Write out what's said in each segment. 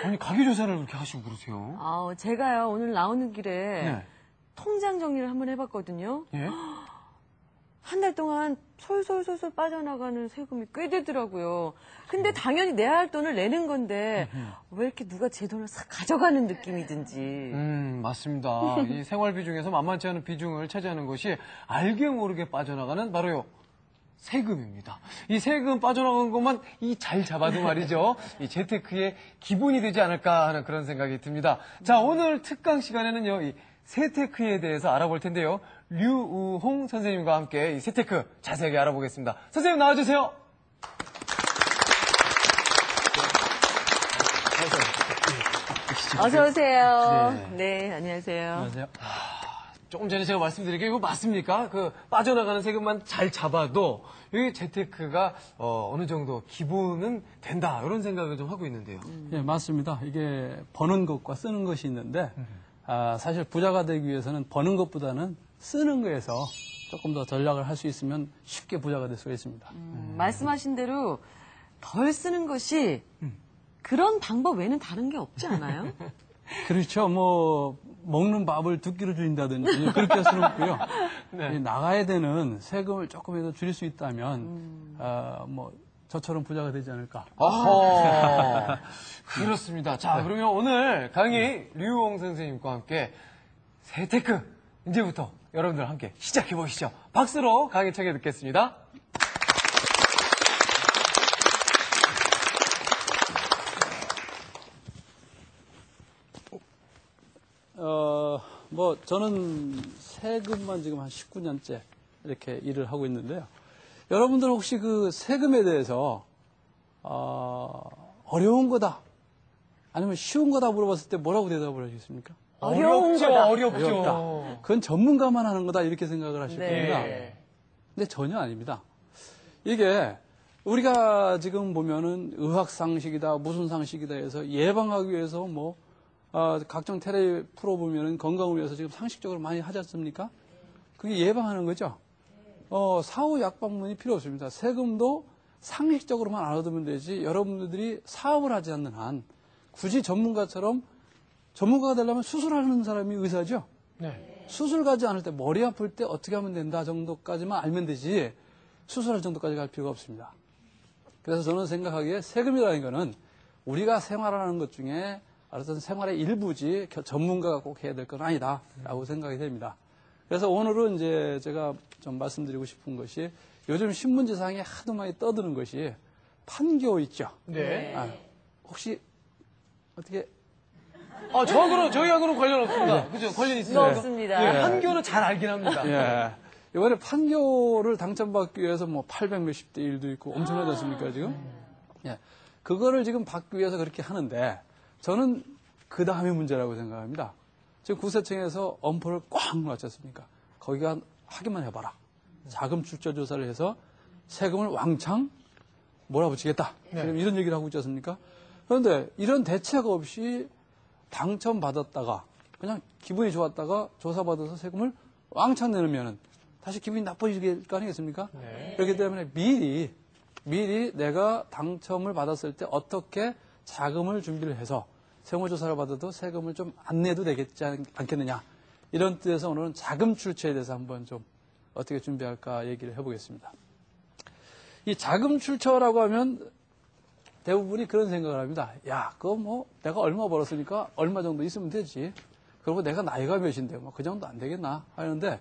아니, 가계조사를 그렇게 하시고 그러세요? 제가요, 오늘 나오는 길에 네. 통장 정리를 한번 해봤거든요. 예? 한 달 동안 솔솔솔솔 빠져나가는 세금이 꽤 되더라고요. 근데 당연히 내야 할 돈을 내는 건데 왜 이렇게 누가 제 돈을 싹 가져가는 느낌이든지. 맞습니다. 이 생활비 중에서 만만치 않은 비중을 차지하는 것이 알게 모르게 빠져나가는 바로요. 세금입니다. 이 세금 빠져나간 것만 잘 잡아도 말이죠. 이 재테크의 기본이 되지 않을까 하는 그런 생각이 듭니다. 자, 오늘 특강 시간에는요, 이 세테크에 대해서 알아볼 텐데요. 류우홍 선생님과 함께 이 세테크 자세하게 알아보겠습니다. 선생님 나와주세요. 어서 오세요. 네, 안녕하세요. 안녕하세요. 조금 전에 제가 말씀드린 게 이거 맞습니까? 그 빠져나가는 세금만 잘 잡아도 이 재테크가 어느 정도 기본은 된다 이런 생각을 좀 하고 있는데요. 예, 맞습니다. 이게 버는 것과 쓰는 것이 있는데 사실 부자가 되기 위해서는 버는 것보다는 쓰는 거에서 조금 더 전략을 할 수 있으면 쉽게 부자가 될 수가 있습니다. 말씀하신 대로 덜 쓰는 것이 그런 방법 외에는 다른 게 없지 않아요? 그렇죠. 뭐 먹는 밥을 두 끼로 줄인다든지 그렇게 할 수는 없고요. 네. 나가야 되는 세금을 조금이라도 줄일 수 있다면 뭐 저처럼 부자가 되지 않을까. 어허. 그렇습니다. 자, 그러면 오늘 강의 류우홍 선생님과 함께 세테크 이제부터 여러분들 함께 시작해 보시죠. 박수로 강의 청해 듣겠습니다. 뭐 저는 세금만 지금 한 19년째 이렇게 일을 하고 있는데요. 여러분들 혹시 그 세금에 대해서 어려운 거다 아니면 쉬운 거다 물어봤을 때 뭐라고 대답을 하시겠습니까? 어렵죠. 어렵죠. 그건 전문가만 하는 거다 이렇게 생각을 하실 겁니다. 네. 근데 전혀 아닙니다. 이게 우리가 지금 보면은 의학 상식이다 무슨 상식이다 해서 예방하기 위해서 뭐 각종 테레비 프로 보면은 건강을 위해서 지금 상식적으로 많이 하지 않습니까? 그게 예방하는 거죠. 사후 약방문이 필요 없습니다. 세금도 상식적으로만 알아두면 되지 여러분들이 사업을 하지 않는 한 굳이 전문가처럼 전문가가 되려면 수술하는 사람이 의사죠. 네. 수술 가지 않을 때 머리 아플 때 어떻게 하면 된다 정도까지만 알면 되지 수술할 정도까지 갈 필요가 없습니다. 그래서 저는 생각하기에 세금이라는 거는 우리가 생활하는 것 중에 어떤 생활의 일부지 전문가가 꼭 해야 될 건 아니다라고 생각이 됩니다. 그래서 오늘은 이제 제가 좀 말씀드리고 싶은 것이 요즘 신문지상에 하도 많이 떠드는 것이 판교 있죠. 네. 혹시 어떻게 저희하고는 관련 없습니다. 그죠? 관련 있습니다. 없습니다. 예, 판교는 잘 알긴 합니다. 예. 이번에 판교를 당첨받기 위해서 뭐 800 몇십 대 1도 있고 엄청나지 않습니까, 지금? 예. 그거를 지금 받기 위해서 그렇게 하는데 저는 그 다음에 문제라고 생각합니다. 지금 구세청에서 엄포를 꽉 놨지 않습니까? 거기가 확인만 해봐라. 자금 출처 조사를 해서 세금을 왕창 몰아붙이겠다. 이런 얘기를 하고 있지 않습니까? 그런데 이런 대책 없이 당첨받았다가 그냥 기분이 좋았다가 조사받아서 세금을 왕창 내놓으면 다시 기분이 나빠질 거 아니겠습니까? 네. 그렇기 때문에 미리 내가 당첨을 받았을 때 어떻게 자금을 준비를 해서 세무조사를 받아도 세금을 좀 안 내도 되겠지 않겠느냐. 이런 뜻에서 오늘은 자금 출처에 대해서 한번 좀 어떻게 준비할까 얘기를 해보겠습니다. 이 자금 출처라고 하면 대부분이 그런 생각을 합니다. 야, 그거 뭐 내가 얼마 벌었으니까 얼마 정도 있으면 되지. 그리고 내가 나이가 몇인데 뭐 그 정도 안 되겠나 하는데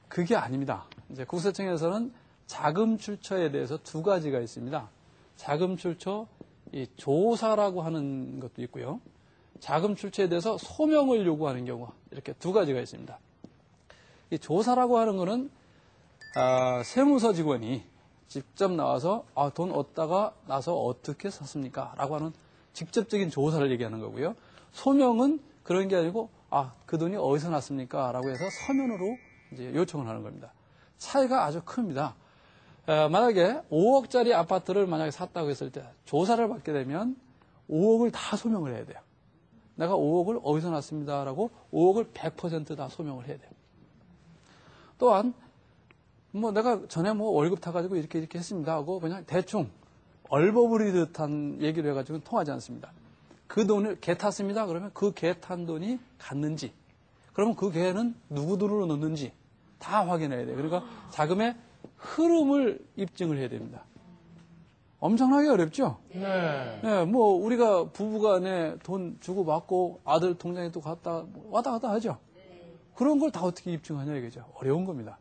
그게 아닙니다. 이제 국세청에서는 자금 출처에 대해서 두 가지가 있습니다. 자금 출처 이 조사라고 하는 것도 있고요. 자금 출처에 대해서 소명을 요구하는 경우 이렇게 두 가지가 있습니다. 이 조사라고 하는 거는 세무서 직원이 직접 나와서 돈 얻다가 나서 어떻게 샀습니까? 라고 하는 직접적인 조사를 얘기하는 거고요. 소명은 그런 게 아니고 그 돈이 어디서 났습니까? 라고 해서 서면으로 이제 요청을 하는 겁니다. 차이가 아주 큽니다. 만약에 5억짜리 아파트를 만약에 샀다고 했을 때 조사를 받게 되면 5억을 다 소명을 해야 돼요. 내가 5억을 어디서 났습니다라고 5억을 100% 다 소명을 해야 돼요. 또한 뭐 내가 전에 뭐 월급 타가지고 이렇게 했습니다 하고 그냥 대충 얼버무리듯한 얘기를 해가지고 통하지 않습니다. 그 돈을 개 탔습니다. 그러면 그 개 탄 돈이 갔는지, 그러면 그 개는 누구 돈으로 넣는지 다 확인해야 돼요. 그러니까 자금의 흐름을 입증을 해야 됩니다. 엄청나게 어렵죠? 네. 네, 뭐 우리가 부부간에 돈 주고 받고 아들 통장에 또 갔다 왔다 갔다 하죠. 그런 걸 다 어떻게 입증하냐 이거죠. 어려운 겁니다.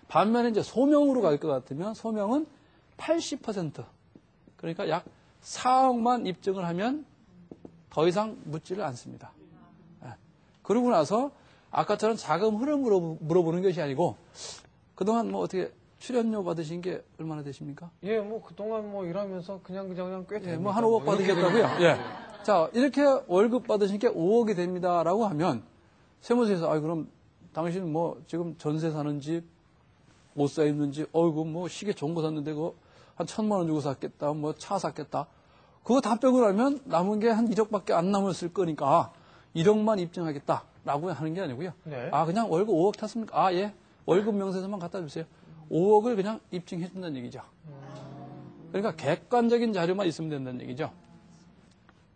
반면에 이제 소명으로 갈 것 같으면 소명은 80%, 그러니까 약 4억만 입증을 하면 더 이상 묻지를 않습니다. 네. 그러고 나서 아까처럼 자금 흐름으로 물어보는 것이 아니고 그동안 뭐 어떻게 출연료 받으신 게 얼마나 되십니까? 예, 뭐 그동안 뭐 일하면서 그냥 꽤 예, 됩니다. 뭐 한 5억 받으셨다고요? 예. 자, 이렇게 월급 받으신 게 5억이 됩니다라고 하면 세무서에서 그럼 당신 뭐 지금 전세 사는 집, 옷 사 입는 집, 어이구 뭐 시계 좋은 거 샀는데 그거 한 1,000만 원 주고 샀겠다, 뭐 차 샀겠다. 그거 다 빼고 나면 남은 게 한 1억밖에 안 남았을 거니까 1억만 입증하겠다라고 하는 게 아니고요. 네. 그냥 월급 5억 탔습니까? 예. 월급 명세서만 갖다 주세요. 5억을 그냥 입증해 준다는 얘기죠. 그러니까 객관적인 자료만 있으면 된다는 얘기죠.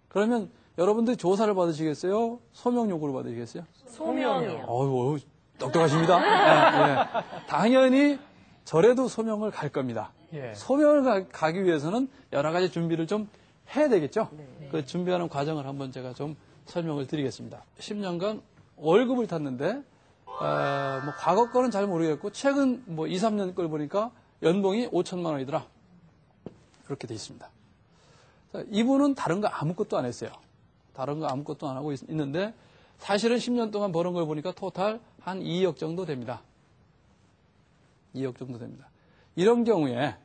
그러면 여러분들 조사를 받으시겠어요? 소명 요구를 받으시겠어요? 소명이요. 어휴, 똑똑하십니다. 예, 예. 당연히 절에도 소명을 갈 겁니다. 예. 소명을 가기 위해서는 여러 가지 준비를 좀 해야 되겠죠. 그 준비하는 과정을 한번 제가 좀 설명을 드리겠습니다. 10년간 월급을 탔는데 뭐 과거 거는 잘 모르겠고 최근 뭐 2, 3년 걸 보니까 연봉이 5천만 원이더라. 그렇게 돼 있습니다. 자, 이분은 다른 거 아무것도 안 했어요. 다른 거 아무것도 안 하고 있는데 사실은 10년 동안 버는 걸 보니까 토탈 한 2억 정도 됩니다. 2억 정도 됩니다. 이런 경우에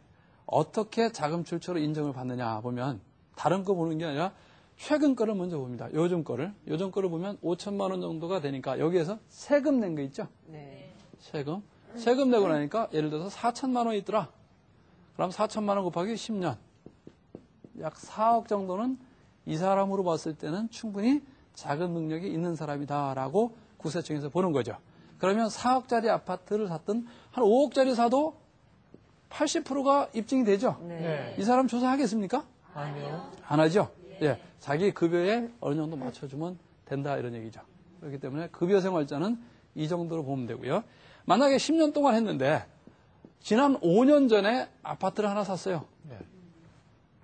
어떻게 자금 출처로 인정을 받느냐 보면 다른 거 보는 게 아니라 최근 거를 먼저 봅니다. 요즘 거를 보면 5천만 원 정도가 되니까 여기에서 세금 낸 거 있죠? 네. 세금 내고 나니까 예를 들어서 4천만 원 있더라. 그럼 4천만 원 곱하기 10년. 약 4억 정도는 이 사람으로 봤을 때는 충분히 자금 능력이 있는 사람이다라고 국세청에서 보는 거죠. 그러면 4억짜리 아파트를 샀든 한 5억짜리 사도 80%가 입증이 되죠? 네. 이 사람 조사하겠습니까? 아니요. 안 하죠? 예. 자기 급여에 어느 정도 맞춰주면 된다 이런 얘기죠. 그렇기 때문에 급여 생활자는 이 정도로 보면 되고요. 만약에 10년 동안 했는데 지난 5년 전에 아파트를 하나 샀어요. 네.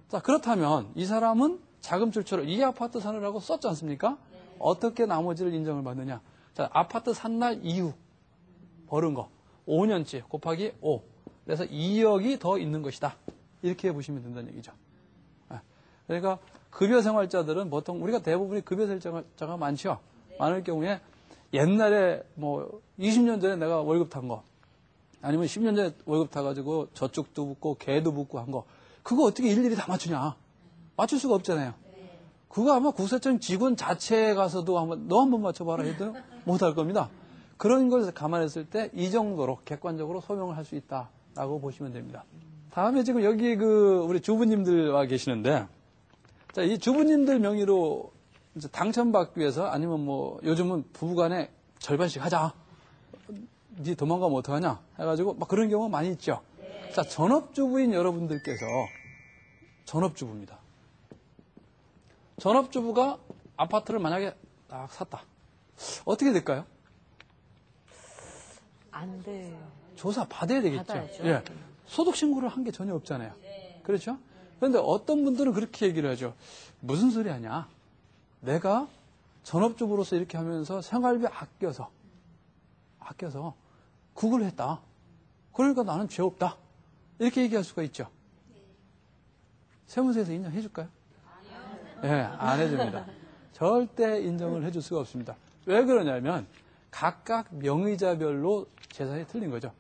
자, 그렇다면 이 사람은 자금 출처를 이 아파트 사느라고 썼지 않습니까? 어떻게 나머지를 인정을 받느냐. 자, 아파트 산 날 이후 벌은 거 5년치 곱하기 5. 그래서 2억이 더 있는 것이다. 이렇게 보시면 된다는 얘기죠. 그러니까 급여 생활자들은 보통 우리가 대부분이 급여 생활자가 많죠. 많을 경우에 옛날에 뭐 20년 전에 내가 월급 탄 거 아니면 10년 전에 월급 타가지고 저축도 붙고 개도 붙고 한 거 그거 어떻게 일일이 다 맞추냐. 맞출 수가 없잖아요. 그거 아마 국세청 직원 자체에 가서도 너 한번 맞춰봐라 해도 못할 겁니다. 그런 것을 감안했을 때 이 정도로 객관적으로 소명을 할 수 있다라고 보시면 됩니다. 다음에 지금 여기 우리 주부님들 와 계시는데 자, 이 주부님들 명의로 이제 당첨받기 위해서 아니면 뭐 요즘은 부부간에 절반씩 하자. 니 도망가면 어떡하냐 해가지고 막 그런 경우가 많이 있죠. 자, 전업주부인 여러분들께서 전업주부입니다. 전업주부가 아파트를 만약에 딱 샀다. 어떻게 될까요? 안 돼요. 조사 받아야 되겠죠. 받아야죠. 예. 소득 신고를 한 게 전혀 없잖아요. 그렇죠? 그런데 어떤 분들은 그렇게 얘기를 하죠. 무슨 소리 하냐? 내가 전업주부로서 이렇게 하면서 생활비 아껴서 그걸 했다. 그러니까 나는 죄 없다. 이렇게 얘기할 수가 있죠. 세무서에서 인정해 줄까요? 예, 안 해줍니다. 절대 인정을 해줄 수가 없습니다. 왜 그러냐면 각각 명의자별로 재산이 틀린 거죠.